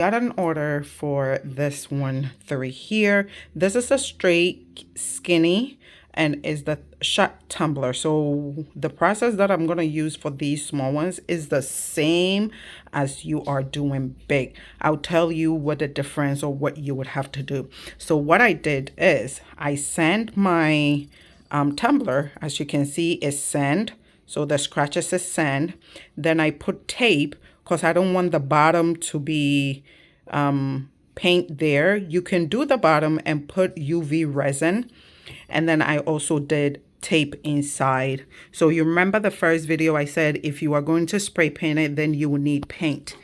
Got an order for this one through here. This is a straight skinny and is the shot tumbler. So the process that I'm going to use for these small ones is the same as you are doing big. I'll tell you what the difference or what you would have to do. So what I did is I sand my tumbler. As you can see, is sand. So the scratches is sand. Then I put tape because I don't want the bottom to be paint there. You can do the bottom and put UV resin. And then I also did tape inside. So you remember the first video I said if you are going to spray paint it, then you will need paint.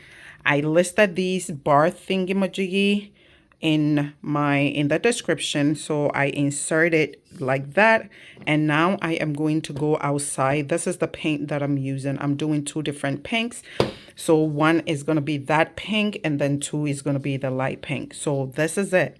I listed these bar thingamajiggy in the description, so I insert it like that. And now I am going to go outside. This is the paint that I'm using. I'm doing two different pinks. So one is going to be that pink and then two is going to be the light pink. So this is it.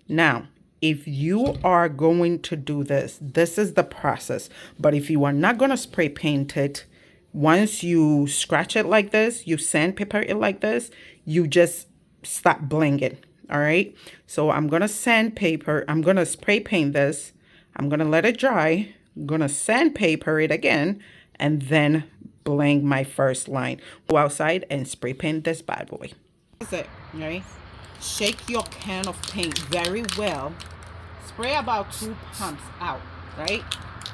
Now if you are going to do this, this is the process. But if you are not going to spray paint it, once you scratch it like this, you sandpaper it like this, you just stop blinging. All right. So I'm going to sandpaper. I'm going to spray paint this. I'm going to let it dry. I'm going to sandpaper it again and then bling my first line. Go outside and spray paint this bad boy. That's it. Right. Shake your can of paint very well. Spray about 2 pumps out, right?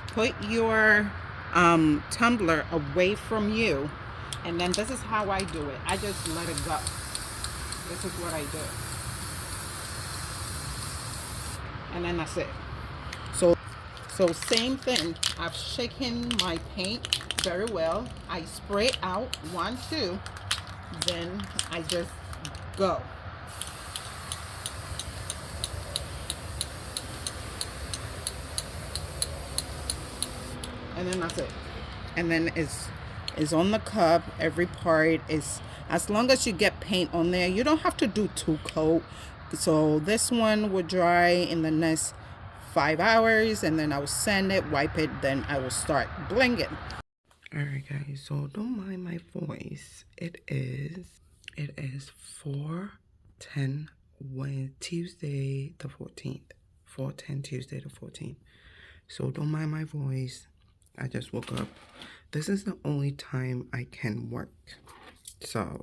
Put your tumbler away from you. And then this is how I do it. I just let it go. This is what I do. And then that's it. So same thing. I've shaken my paint very well. I spray out 1, 2. Then I just go. And then that's it. And then it's on the cup. Every part is, as long as you get paint on there, you don't have to do 2 coat. So this one will dry in the next 5 hours, and then I will sand it, wipe it, then I will start blinging. All right, guys. So don't mind my voice. It is 4:10 when Tuesday the 14th. 4:10 Tuesday the 14th. So don't mind my voice. I just woke up. This is the only time I can work. So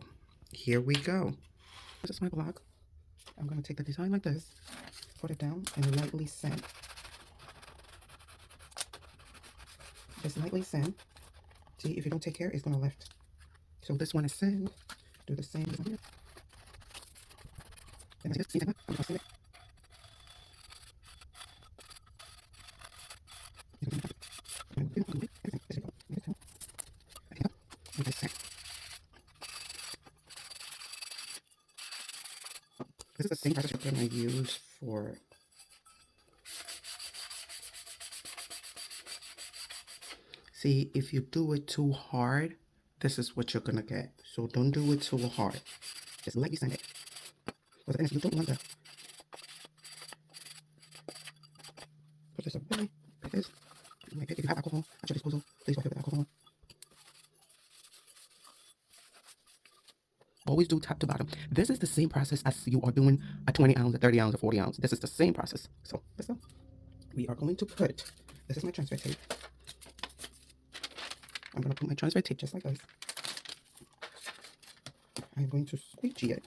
here we go. This is my block. I'm going to take the design like this, put it down, and lightly sand. Just lightly sand. See, if you don't take care, it's going to lift. So this one is sand. Do the same one here. And I just see that. I'm going to sand it. This is the same process you're going to use for see, if you do it too hard, this is what you're going to get. So don't do it too hard. Just lightly sand it. Because you don't want that. Put this away like this. If you have alcohol at your disposal, please wipe it with alcohol. Always do top to bottom. This is the same process as you are doing a 20 ounce, a 30 ounce, a 40 ounce. This is the same process. So let's go. We are going to put, this is my transfer tape. I'm going to put my transfer tape just like this. I'm going to squeegee it.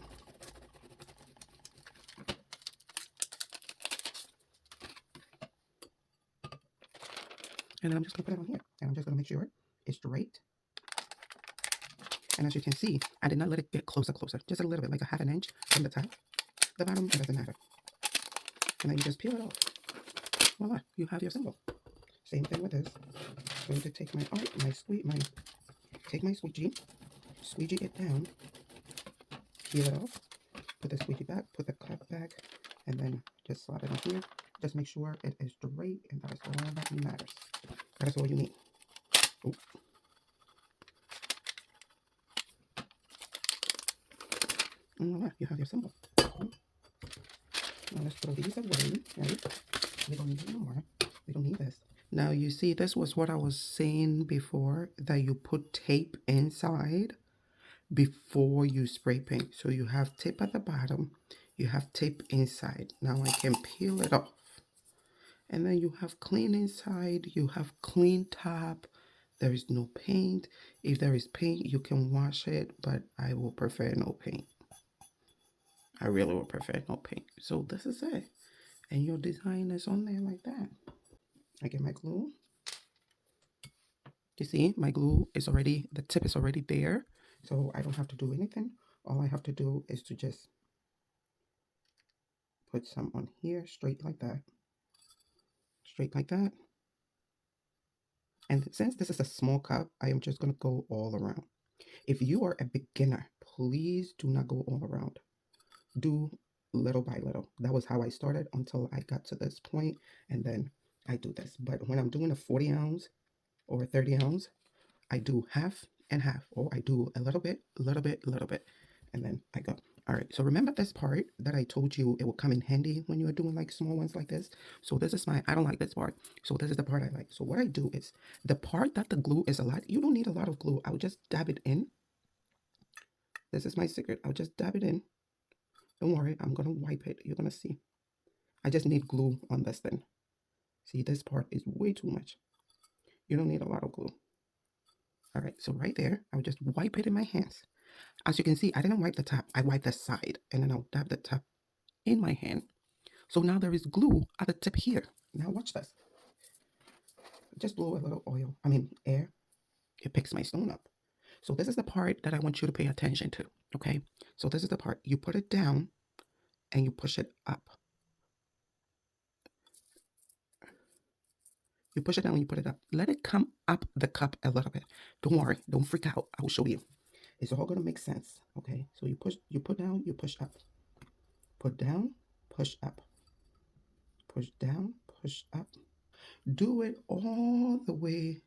And then I'm just going to put it on here. And I'm just going to make sure it's straight. And as you can see, I did not let it get closer. Just a little bit, like a 1/2 inch from the top. The bottom, it doesn't matter. And then you just peel it off. Voila, you have your symbol. Same thing with this. I'm going to take my squeegee, squeegee it down, peel it off, put the squeegee back, put the cup back, and then just slide it on here. Just make sure it is straight, and that is all that matters. That is all you need. Ooh. And voila, you have your symbol. Now let's throw these away, right? We don't need them anymore. We don't need this. Now you see, this was what I was saying before, that you put tape inside. before you spray paint. So you have tape at the bottom, you have tape inside. Now I can peel it off. And then you have clean inside, you have clean top. There is no paint. If there is paint, you can wash it, but I will prefer no paint. I really would prefer no paint. So this is it. And your design is on there like that. I get my glue. You see, my glue is already, the tip is already there. So I don't have to do anything. All I have to do is to just put some on here, straight like that. Straight like that. And since this is a small cup, I am just going to go all around. If you are a beginner, please do not go all around. Do little by little. That was how I started until I got to this point, and then I do this. But when I'm doing a 40 ounce or a 30 ounce, I do half and half, or I do a little bit, and then I go. All right, so remember this part that I told you it will come in handy when you're doing like small ones like this. So this is I don't like this part. So this is the part I like. So what I do is the part that the glue is a lot, you don't need a lot of glue. I would just dab it in. This is my secret. I'll just dab it in. Don't worry, I'm gonna wipe it. You're gonna see. I just need glue on this thing. See, this part is way too much. You don't need a lot of glue. All right, so right there, I would just wipe it in my hands. As you can see, I didn't wipe the top. I wiped the side, and then I'll dab the top in my hand. So now there is glue at the tip here. Now watch this. Just blow a little oil, air. It picks my stone up. So this is the part that I want you to pay attention to, okay? So this is the part. You put it down, and you push it up. You push it down and you put it up. Let it come up the cup a little bit. Don't worry. Don't freak out. I will show you. It's all going to make sense, okay? So you put down, you push up. Put down, push up. Push down, push up. Do it all the way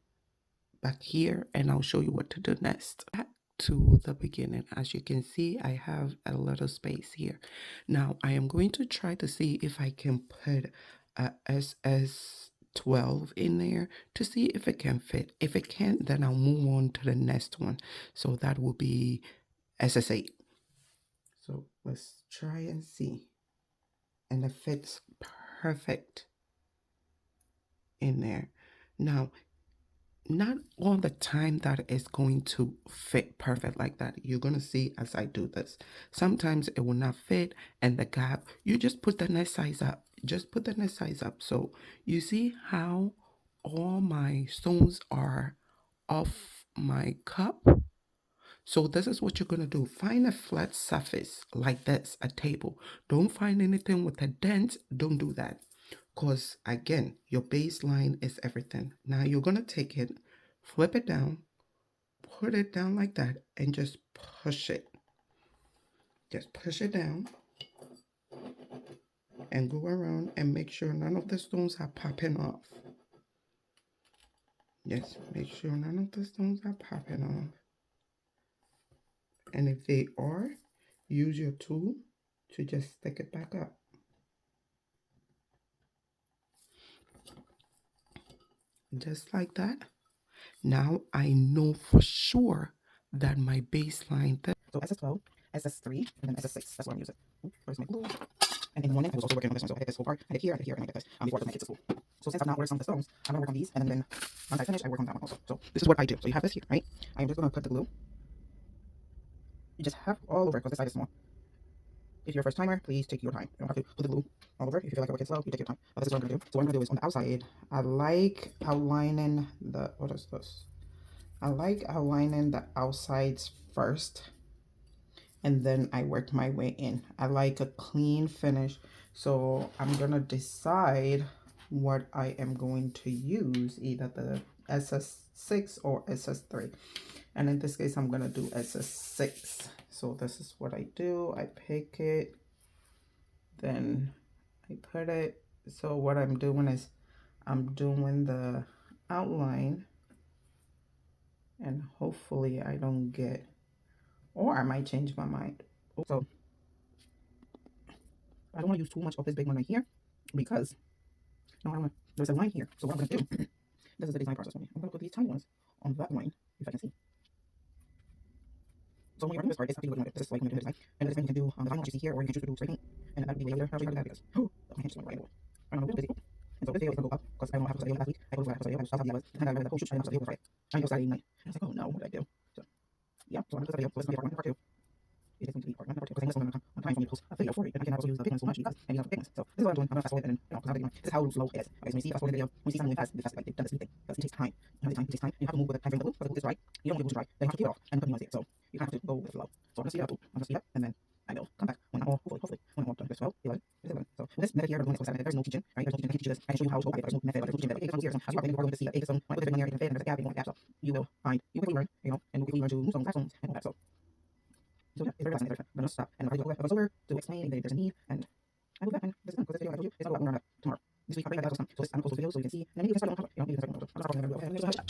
back here, and I'll show you what to do next. Back to the beginning. As you can see, I have a little space here. Now, I am going to try to see if I can put a SS12 in there to see if it can fit. If it can't, then I'll move on to the next one. So that will be SS8. So let's try and see. And it fits perfect in there. Now, not all the time that it's going to fit perfect like that. You're going to see as I do this. Sometimes it will not fit, and the gap, you just put the next size up. Just put the next size up. So you see how all my stones are off my cup? So this is what you're going to do. Find a flat surface like this, a table. Don't find anything with a dent. Don't do that. Because again, your baseline is everything. Now you're going to take it, flip it down, put it down like that, and just push it. Just push it down and go around and make sure none of the stones are popping off. Yes, make sure none of the stones are popping off. And if they are, use your tool to just stick it back up. Just like that. Now I know for sure that my baseline. So SS12, SS3, and then SS6. That's what I'm using. Where's my glue? And in the morning, I was also working on this one. So I did this whole part. I did here, and I did this before I took my kids to school. So since I've not worked on the stones, I'm going to work on these. And then once I finish, I work on that one also. So this is what I do. So you have this here, right? I'm just going to put the glue. You just have all over because this side is small. If you're a first timer, please take your time. You don't have to put the glue all over. If you feel like I work it slow, you take your time. But this is what I'm going to do. So what I'm going to do is on the outside, I like outlining the, what is this? I like outlining the outsides first, and then I work my way in. I like a clean finish. So I'm going to decide what I am going to use, either the SS6 or SS3. And in this case, I'm going to do SS6. So this is what I do. I pick it, then I put it. So what I'm doing is I'm doing the outline, and hopefully I don't get, or I might change my mind. So I don't want to use too much of this big one right here because no, I don't want, there's a line here. So what I'm going to do, this is the design process for me. I'm going to put these tiny ones on that line, if I can see. So when you're running this part, it's up to you what you want to do. This is like when you're doing this, right? And this thing you can do the vinyl, which you see here, or you can choose to do spray paint, and that would be way later. I'll show you how to do that because, oh, my hand just went right over. I don't know, busy. And so this video is going to go up because I don't know how to post a video last week. I go to last video, I was off the hours, and I got the whole shoot, I didn't post a video Friday. I didn't post Saturday night. And I was like, oh no, what did I do? So, yeah, so I'm going to post a video, so this is going to be part 1 and part 2. It is going to be part 1 and part 2 because I know it's on time for me to post a video for it, and I can also use the pigments so much because I use the pigments. So this is what I'm doing. I'm going to fast forward and then, you know, because this is how slow it is. Okay, so when you see fast forward the video, when you see something moving fast, it's fast, like they've done the speed thing. Because it takes time. You know, it takes time. You have to move with the time frame of the glue, because the glue is dry. You don't want the glue to dry. Then you have to keep it off and put new ones in. So you kind of have to go with the flow. So I'm going to speed up. I'm going to speed up, and then I will come back when I'm all, hopefully, when I'm all done with 12, 11, 11. So with this method here, I'm doing it so that there's no teaching, right? There's no teaching. I can teach you this. I can show you how to, okay, there's no method, there's no teaching method. Okay, there's no here. So as you are going to see a zone, when I put the linear, it can fit, and there's a gap, you don't have gaps. So you will find, you quickly learn, you know, and you quickly learn to move zones, fast zones, and all that. So yeah, it's very fascinating. I'm going to stop, and I'll go over to explain if there's a need, and I will be back, and this is done, because this video I told you, it's all about more on that tomorrow. This week, I'll bring back some. So this, I'm going to post the video so you can see, and then you can start on top, you know, you can start on top. I'm not talking about it.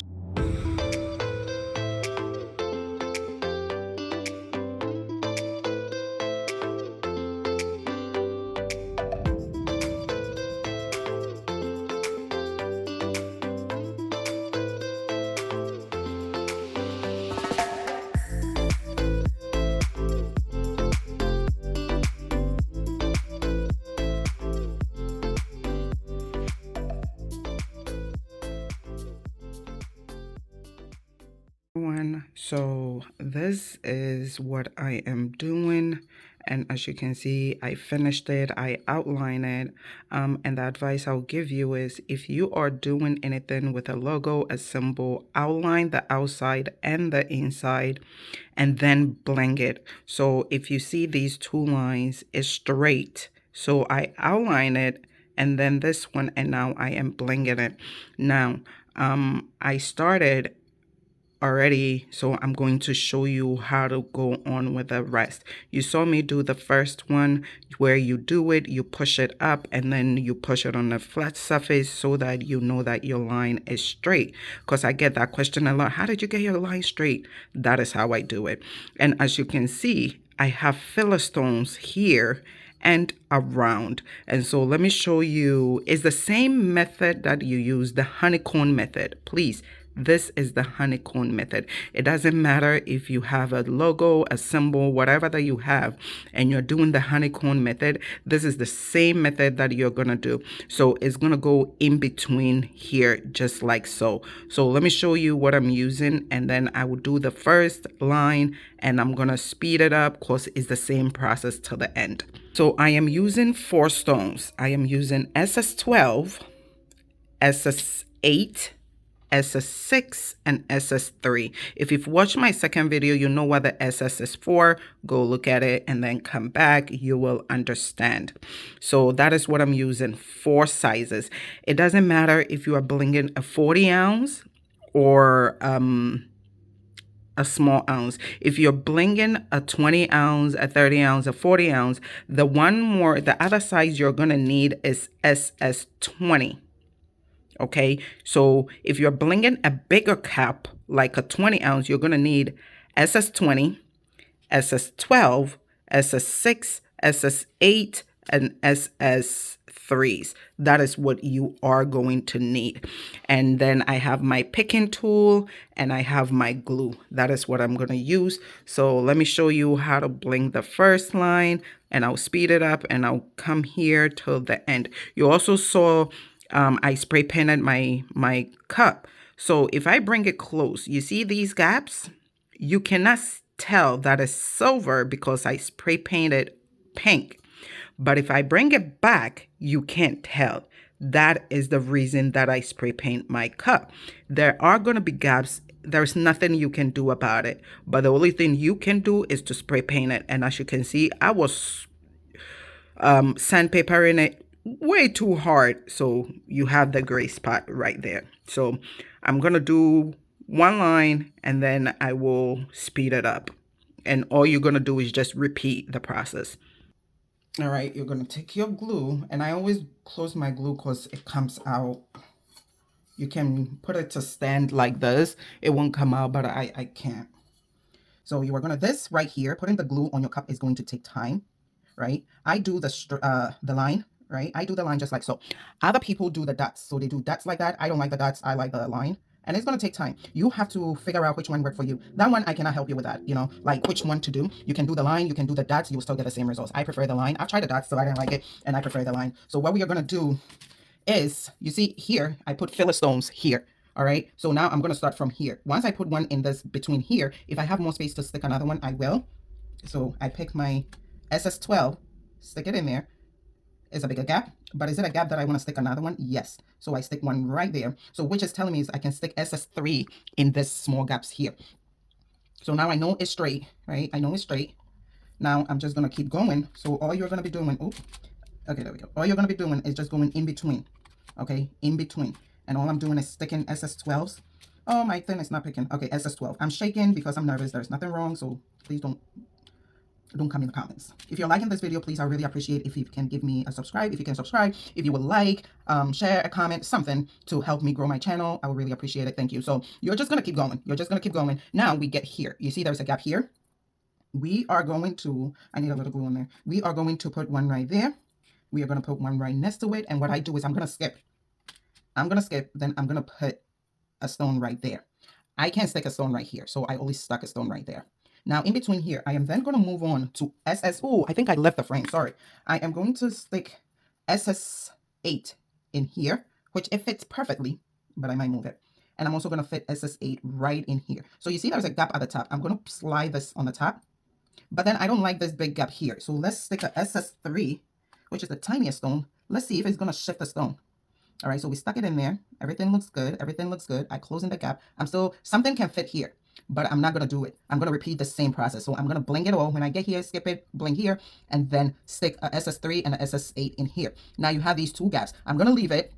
So this is what I am doing, and as you can see, I finished it, I outlined it, and the advice I'll give you is if you are doing anything with a logo, a symbol, outline the outside and the inside and then bling it. So if you see these two lines, it's straight, so I outline it, and then this one, and now I am blinging it. Now I started already, so I'm going to show you how to go on with the rest. You saw me do the first one where you do it, you push it up, and then you push it on the flat surface so that you know that your line is straight, because I get that question a lot. How did you get your line straight? That is how I do it. And as you can see, I have filler stones here and around, and so let me show you. It's the same method that you use, the honeycomb method. Please, this is the honeycomb method. It doesn't matter if you have a logo, a symbol, whatever that you have, and you're doing the honeycomb method. This is the same method that you're gonna do. So it's gonna go in between here, just like so. So let me show you what I'm using, and then I will do the first line, and I'm gonna speed it up because it's the same process to the end. So I am using 4 stones. I am using SS12, SS8, SS6, and SS3. If you've watched my second video, you know what the SS is for. Go look at it and then come back. You will understand. So that is what I'm using, 4 sizes. It doesn't matter if you are blinging a 40 ounce or a small ounce. If you're blinging a 20 ounce, a 30 ounce, a 40 ounce, the other size you're going to need is SS20. Okay, so if you're blinging a bigger cap, like a 20 ounce, you're going to need SS20, SS12, SS6, SS8, and SS3s. That is what you are going to need. And then I have my picking tool and I have my glue. That is what I'm going to use. So let me show you how to bling the first line, and I'll speed it up and I'll come here till the end. You also saw I spray painted my cup. So if I bring it close, you see these gaps? You cannot tell that it's silver because I spray painted pink. But if I bring it back, you can't tell. That is the reason that I spray paint my cup. There are going to be gaps. There's nothing you can do about it. But the only thing you can do is to spray paint it. And as you can see, I was sandpapering it way too hard, so you have the gray spot right there. So I'm gonna do one line and then I will speed it up, and all you're gonna do is just repeat the process. All right, you're gonna take your glue, and I always close my glue because it comes out. You can put it to stand like this, it won't come out, but I can't. So you are gonna, this right here, putting the glue on your cup is going to take time, right? I do the line, right? I do the line just like so. Other people do the dots. So they do dots like that. I don't like the dots. I like the line. and it's going to take time. You have to figure out which one worked for you. That one, I cannot help you with that, you know, like which one to do. You can do the line, you can do the dots, you will still get the same results. I prefer the line. I've tried the dots, so I didn't like it, and I prefer the line. So what we are going to do is, you see here, I put filler stones here. All right, so now I'm going to start from here. Once I put one in this between here, if I have more space to stick another one, I will. So I pick my SS12, stick it in there. It's a bigger gap, but is it a gap that I want to stick another one? Yes. So I stick one right there. So which is telling me is I can stick SS3 in this small gaps here. So now I know it's straight, right? I know it's straight. Now I'm just going to keep going. So all you're going to be doing, okay, there we go. All you're going to be doing is just going in between, okay? In between. And all I'm doing is sticking SS12s. Oh, my thing is not picking. Okay, SS12. I'm shaking because I'm nervous. There's nothing wrong, so please don't come in the comments. If you're liking this video, please, I really appreciate if you can give me a subscribe. If you can subscribe, if you would like, share, a comment, something to help me grow my channel, I would really appreciate it. Thank you. So you're just going to keep going. You're just going to keep going. Now we get here. You see there's a gap here. We are going to, I need a little glue on there. We are going to put one right there. We are going to put one right next to it. And what I do is I'm going to skip. Then I'm going to put a stone right there. I can't stick a stone right here, so I only stuck a stone right there. Now, in between here, I am then going to move on to SS. Oh, I think I left the frame. Sorry. I am going to stick SS8 in here, which it fits perfectly, but I might move it. And I'm also going to fit SS8 right in here. So you see there's a gap at the top. I'm going to slide this on the top, but then I don't like this big gap here. So let's stick a SS3, which is the tiniest stone. Let's see if it's going to shift the stone. All right, so we stuck it in there. Everything looks good. Everything looks good. I close in the gap. Something can fit here, but I'm not going to do it. I'm going to repeat the same process. So I'm going to bling it all. When I get here, skip it, bling here, and then stick a SS3 and a SS8 in here. Now you have these two gaps. I'm going to leave it.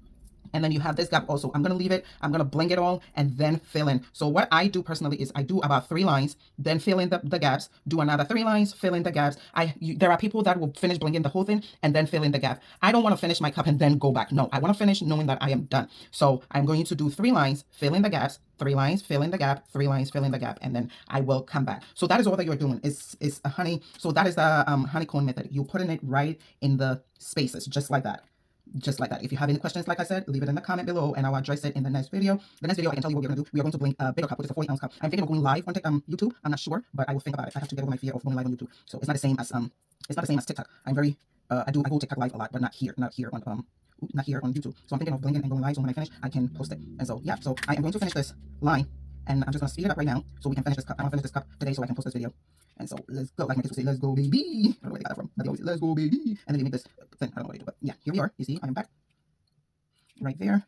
And then you have this gap also. I'm going to leave it. I'm going to bling it all and then fill in. So what I do personally is I do about 3 lines, then fill in the gaps, do another 3 lines, fill in the gaps. There are people that will finish blinging the whole thing and then fill in the gap. I don't want to finish my cup and then go back. No, I want to finish knowing that I am done. So I'm going to do 3 lines, fill in the gaps, 3 lines, fill in the gap, 3 lines, fill in the gap, and then I will come back. So that is all that you're doing. It's a honey. So that is the honeycomb method. You're putting it right in the spaces, just like that. Just like that. If you have any questions, like I said, leave it in the comment below and I'll address it in the next video. The next video, I can tell you what we're going to do. We are going to bling a bigger cup, which is a 40-ounce cup. I'm thinking of going live on YouTube. I'm not sure, but I will think about it. I have to get over my fear of going live on YouTube. So it's not the same as TikTok. I'm very I go TikTok live a lot, but not here on YouTube. So I'm thinking of blinging and going live, so when I finish, I can post it. And so yeah, so I am going to finish this line, and I'm just going to speed it up right now so we can finish this cup. I want to finish this cup today so I can post this video. And so let's go. Like my kids would say, let's go, baby. I don't know where they got that from, but they always say, let's go, baby. And then they make this thing. I don't know what they do, but yeah, here we are. You see, I am back. Right there.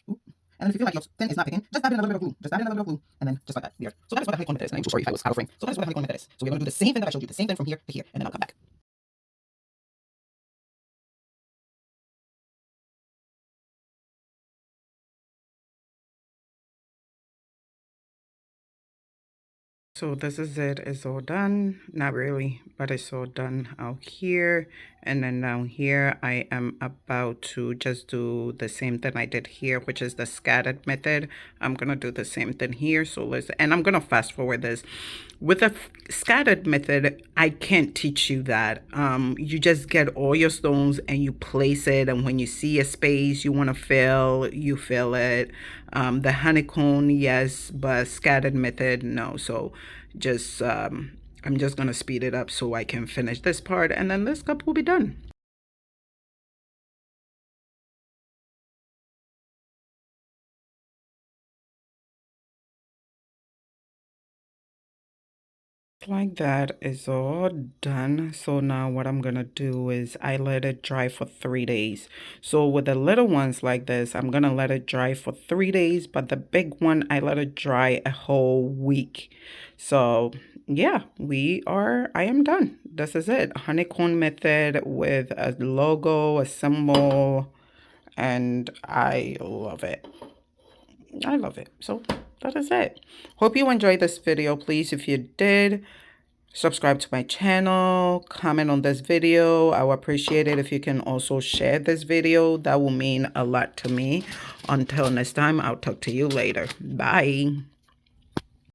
Oop. And then if you feel like your thin is not picking, just add in a little bit of glue. Just add in a little bit of glue. And then just like that. Weird. So that is what the honeycomb method is. And I'm so sorry if I was out of frame. So that is what the honeycomb method is. So we're going to do the same thing that I showed you. The same thing from here to here. And then I'll come back. So this is it. It's all done. Not really, but it's all done out here. And then down here, I am about to just do the same thing I did here, which is the scattered method. I'm going to do the same thing here. So and I'm going to fast forward this. With the scattered method, I can't teach you that. You just get all your stones and you place it. And when you see a space you want to fill, you fill it. The honeycomb, yes, but scattered method, no. So just I'm just going to speed it up so I can finish this part, and then this cup will be done. Like that is all done. So now what I'm gonna do is I let it dry for 3 days. So with the little ones like this, I'm gonna let it dry for 3 days, but the big one I let it dry a whole week. So yeah, I am done. This is it. Honeycomb method with a logo, a symbol, and I love it. I love it. So that is it. Hope you enjoyed this video. Please, if you did, subscribe to my channel, comment on this video. I will appreciate it if you can also share this video. That will mean a lot to me. Until next time, I'll talk to you later. Bye.